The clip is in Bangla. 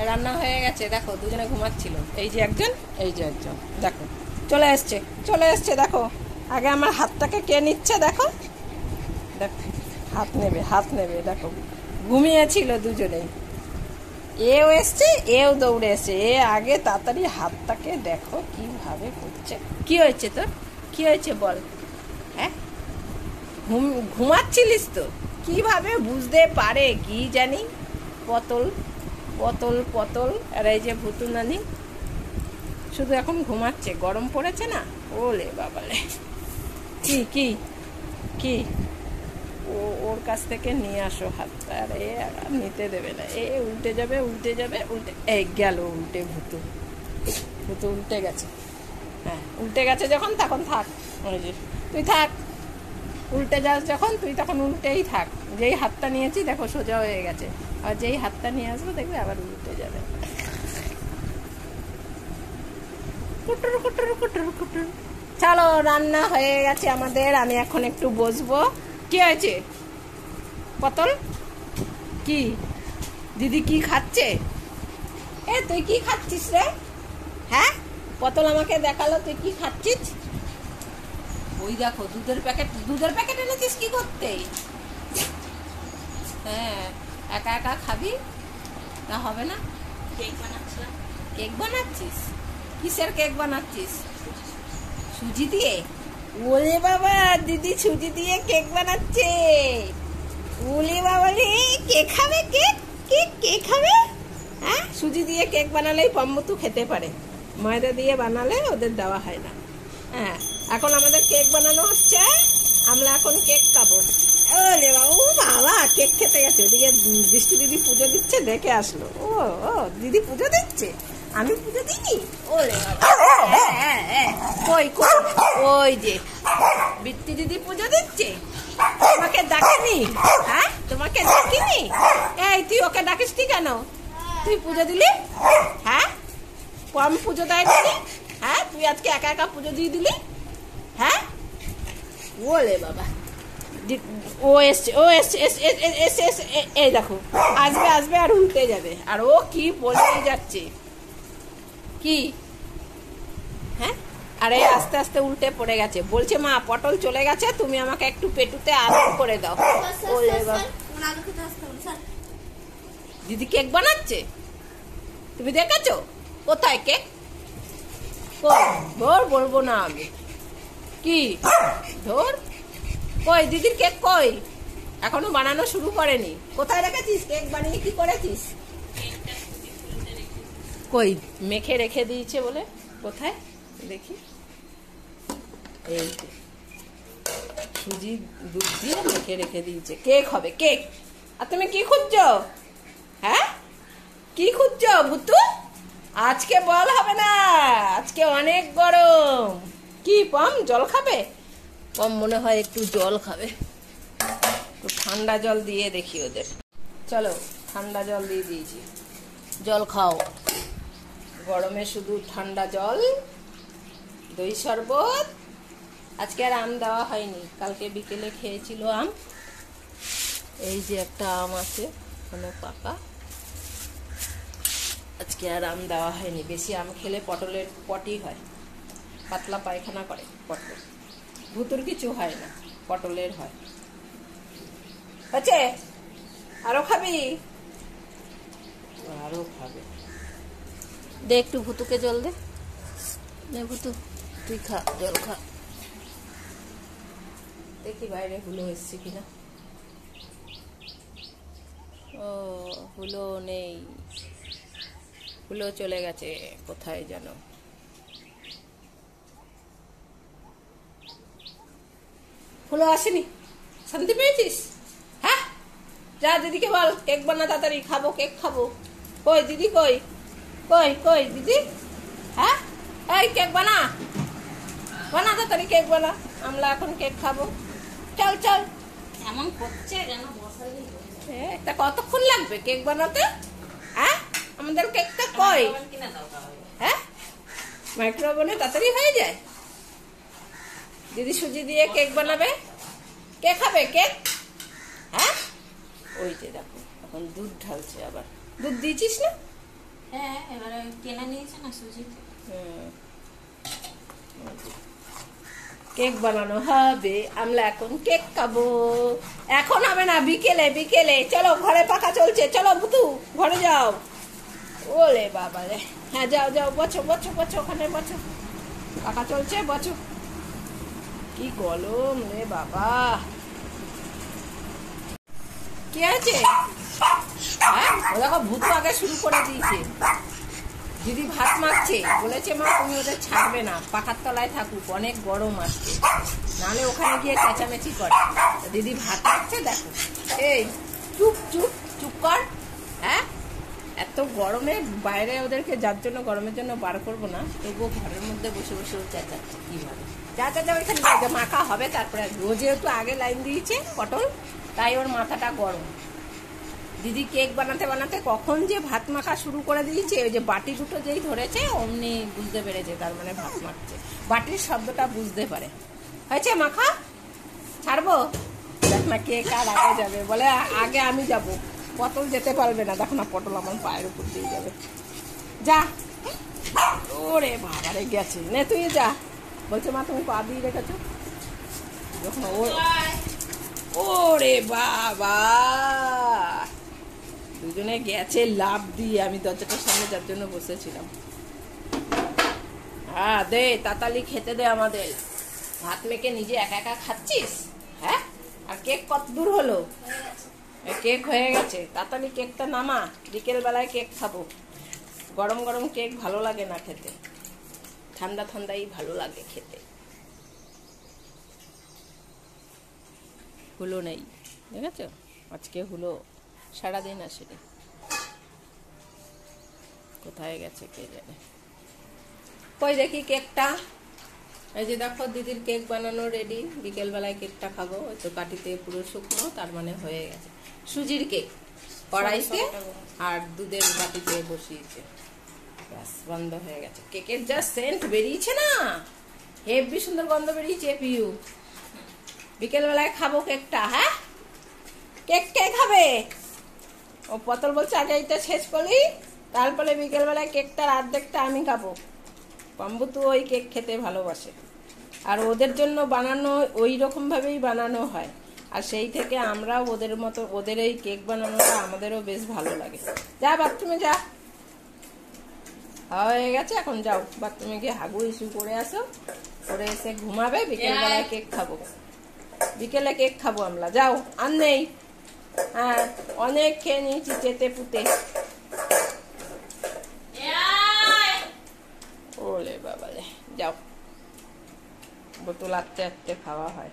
রান্না হয়ে গেছে, দেখো দুজনে ঘুমাচ্ছিল, এই যে একজন, এই যে একজন, দেখো চলে এসছে দেখো। আগে আমার হাতটাকে কে নিচ্ছে দেখো, দেখো হাত নেবে দেখো। ঘুমিয়েছিল দুজনেই, এও এসছে এও দৌড়ে এসছে, এ আগে তাড়াতাড়ি হাতটাকে দেখো কিভাবে করছে। কি হয়েছে তোর, কি হয়েছে বল? হ্যাঁ ঘুমাচ্ছিলিস তো, কিভাবে বুঝতে পারে কি জানি। পতল পতল পতল। আর এই যে ভুতু নানি শুধু এখন ঘুমাচ্ছে, গরম পড়েছে না। ওলে বাবালে, কি কি কি ওর কাছ থেকে নিয়ে আসো হাতটা। আর এ নিতে দেবে না, এ উল্টে যাবে এই গেল উল্টে। ভুতু উল্টে গেছে। হ্যাঁ উল্টে গেছে যখন তখন থাক, ওই যে তুই থাক, উল্টে যাস যখন তুই তখন উল্টেই থাক। যেই হাতটা নিয়েছি দেখো সোজা হয়ে গেছে, আর যেই হাতটা নিয়ে আসবো দেখবে আবার উল্টে যাবে। কুটুর কুটুর কুটুর কুটুর। চলো রান্না হয়ে গেছে আমাদের, আমি এখন একটু বসবো। কি হয়েছে পতল? কি দিদি কি খাচ্ছে? এ তুই কি খাচ্ছিস রে? হ্যাঁ পতল আমাকে দেখালো তুই কি খাচ্ছিস। ওই দেখো দুধের প্যাকেট এনেছিস কি করতে? হ্যাঁ একা একা খাবি তা হবে না। কেক বানাচ্ছিস? কিসের কেক বানাচ্ছিস? সুজি দিয়ে? ওরে বাবা, দিদি সুজি দিয়ে কেক বানাচ্ছে। ওরে বাবা রে, কে খাবে কেক? কে খাবে? হ্যাঁ সুজি দিয়ে কেক বানালেই পম্মতু খেতে পারে, ময়দা দিয়ে বানালে ওদের দেওয়া হয় না। হ্যাঁ এখন আমাদের কেক বানানো হচ্ছে, আমরা এখন কেক খাবো। ওরে বাবা, ও বাবা কেক খেতে গেছে। ওদিকে বৃষ্টি দিদি পুজো দিচ্ছে, দেখে আসলো। ও দিদি পুজো দিচ্ছে, আমি পুজো দিইনি। ওরে বাবা, কই ওই যে বৃষ্টি দিদি পুজো দিচ্ছে, তোমাকে ডাকেনি? হ্যাঁ তোমাকে ডাকিনি? এই তুই ওকে ডাকিস কেন? তুই পুজো দিলি? হ্যাঁ কম পুজো দেয় দিলি? হ্যাঁ তুই আজকে একা একা পুজো দিয়ে দিলি? হ্যাঁ ওলে বাবা, ও এসছে এই দেখো আসবে আর উল্টে যাবে। আর ও কি বলেই যাচ্ছে কি। হ্যাঁ আরে আস্তে আস্তে উল্টে পড়ে গেছে, বলছে মা পটল চলে গেছে, তুমি আমাকে একটু পেটুতে আদর করে দাও। ওলে বাবা, দিদি কেক বানাচ্ছে, তুমি দেখেছো? কোথায় কেক? ধর বলবো না আমি। কি ধর? কই দিদির কেক কই? এখনো বানানো শুরু করেনি। কোথায় রেখেছিস কেক বানিয়ে? কি করেছিস? কই মেখে রেখে দিয়েছে বলে, কোথায় দেখি। এই সুজি দুধ দিয়ে মেখে রেখে দিয়েছে, কেক হবে কেক। আর তুমি কি খুঁজছো? হ্যাঁ কি খুঁজছো ভুতু? আজকে বল হবে না, আজকে অনেক গরম। কি পম জল খাবে? পম মনে হয় একটু জল খাবে, একটু ঠান্ডা জল দিয়ে দেখি ওদের। চলো ঠান্ডা জল দিয়ে দিয়েছি, জল খাও। গরমে শুধু ঠান্ডা জল, দই শরবত। আজকে আর আম দেওয়া হয়নি, কালকে বিকেলে খেয়েছিল আম। এই যে একটা আম আছে কোনো পাকা, আজকে আর আম দেওয়া হয়নি। বেশি আম খেলে পটলের পটি হয়, পাতলা পায়খানা করে পটল। ভুতুর কিছু হয় না, পটলের হয়। আছে আরো খাবি? আরো খাবে, দে একটু ভুতুকে জল দে। ভুতু তুই খা, জল খা। দেখি বাইরে হুলো এসছে কিনা। ও হুলো নেই, হুলো চলে গেছে কোথায় যেন। হুলো আসেনি, শান্তি পেয়েছিস? হ্যাঁ যা দিদিকে বল কেক বানা তাড়াতাড়ি, খাবো কেক খাবো। কই দিদি কই? কই দিদি? হ্যাঁ এই কেক বানা তাড়াতাড়ি, কেক বানা, আমরা এখন কেক খাবো। চল চল। এমন করছে যেন একটা কতক্ষণ লাগবে কেক বানাতে? হ্যাঁ আমাদের কেকটা কই? হ্যাঁ মাইক্রোওভেনে তাড়াতাড়ি হয়ে যায়। দিদি সুজি দিয়ে কেক বানাবে, কে খাবে কেক? হ্যাঁ ওই যে দেখো এখন দুধ ঢালছে, আবার দুধ দিয়েছিস না? হ্যাঁ এবারে কেনা নিয়েছে না সুজি। কেক বানানো হবে, আমরা এখন কেক খাবো। এখন হবে না, বিকেলে বিকেলে। চলো ঘরে পাকা চলছে, চলো বুতু ঘরে যাও। ওলে বাবা রে, হ্যাঁ যাও যাও, বছো বছো বছো, ওখানে বছো, পাকা চলছে বছো। কি গরম রে বাবা। কি আছে? হ্যাঁ ও দেখো ভূত আগে শুরু করে দিয়েছে। দিদি ভাত মাখছে, বলেছে মা তুমি ওদের ছাড়বে না, পাখার তলায় থাকুক, অনেক গরম আসছে, নাহলে ওখানে গিয়ে চেঁচামেচি করে। দিদি ভাত মাখছে দেখো। এই চুপ চুপ চুপ কর। হ্যাঁ এত গরমে বাইরে ওদেরকে যার জন্য গরমের জন্য বার করবো না, তবুও ঘরের মধ্যে বসে বসে ও চেঁচাচ্ছে কিভাবে। যা যা যা ওইখানে মাখা হবে তারপরে। ও যেহেতু আগে লাইন দিয়েছে পটল, তাই ওর মাথাটা গরম। দিদি কেক বানাতে বানাতে কখন যে ভাত মাখা শুরু করে দিয়েছে, ওই যে বাটি দুটো যেই ধরেছে অমনি বুঝতে পেরেছে তার মানে ভাত মাখছে। বাটির শব্দটা বুঝতে পারে। হয়েছে মাখা, ছাড়বো? দেখ না কেক আর আগে যাবে, বলে আগে আমি যাব, পটল যেতে পারবে না। দেখো না পটল আমার পায়ের উপর দিয়ে যাবে। যা, ওরে বাবারে গেছে, নে তুই যা। বলছে মা তুমি পা দিয়ে রেখেছো যখন ওরে বাবা, দুজনে গেছে লাভ দিয়ে। আমি দরজাটার সামনে যার জন্য বসেছিলাম। হ্যাঁ দে তাতালি খেতে দে আমাদের। ভাত মেখে নিজে একা একা খাচ্ছিস? হ্যাঁ আর কেক কত দূর হলো? কেক হয়ে গেছে, তাতালি কেকটা নামা, বিকেল বেলায় কেক খাবো। গরম গরম কেক ভালো লাগে না খেতে, ঠান্ডা ঠান্ডাই ভালো লাগে খেতে। হুলো নেই, দেখেছো আজকে হুলো সারাদিন আসেনি, কোথায় গেছে কে জানে। কই দেখি কেকটা। এই যে দেখো দিদির কেক বানানো রেডি, বিকেল বেলায় কেকটা খাবো। ওই তো কাঠিতে পুরো শুকনো, তার মানে হয়ে গেছে। সুজির কেক কড়াইতে আর দুধের বাটিতে বসিয়েছে, ব্যাস বন্ধ হয়ে গেছে। কেকের যা সেন্ট বেরিয়েছে না, হেভি সুন্দর গন্ধ বেরিয়েছে। পিউ বিকেল বেলায় খাবো কেকটা। হ্যাঁ কেক কে খাবে? ও পটল বলছে আগে এইটা শেষ করলি, তারপরে বিকেল বেলায় কেকটার অর্ধেকটা আমি খাবো। পাম্বু তো ওই কেক খেতে ভালোবাসে, আর ওদের জন্য বানানো ওই রকম ভাবেই বানানো হয়। আর সেই থেকে আমরা ওদের মতো, ওদের এই কেক বানানোটা আমাদেরও বেশ ভালো লাগে। যা বাথরুমে যা, হয়ে গেছে এখন যাও বাথরুমে গিয়ে হাগু ইস্যু করে আসো, করে এসে ঘুমাবে। বিকেল বেলায় কেক খাবো, বিকেলে কেক খাবো আমরা। যাও আর নেই, হ্যাঁ অনেক খেয়ে নিয়েছি চেতে পুতে। ওলে বাবালে, যাও বোতল আটতে আটতে খাওয়া হয়।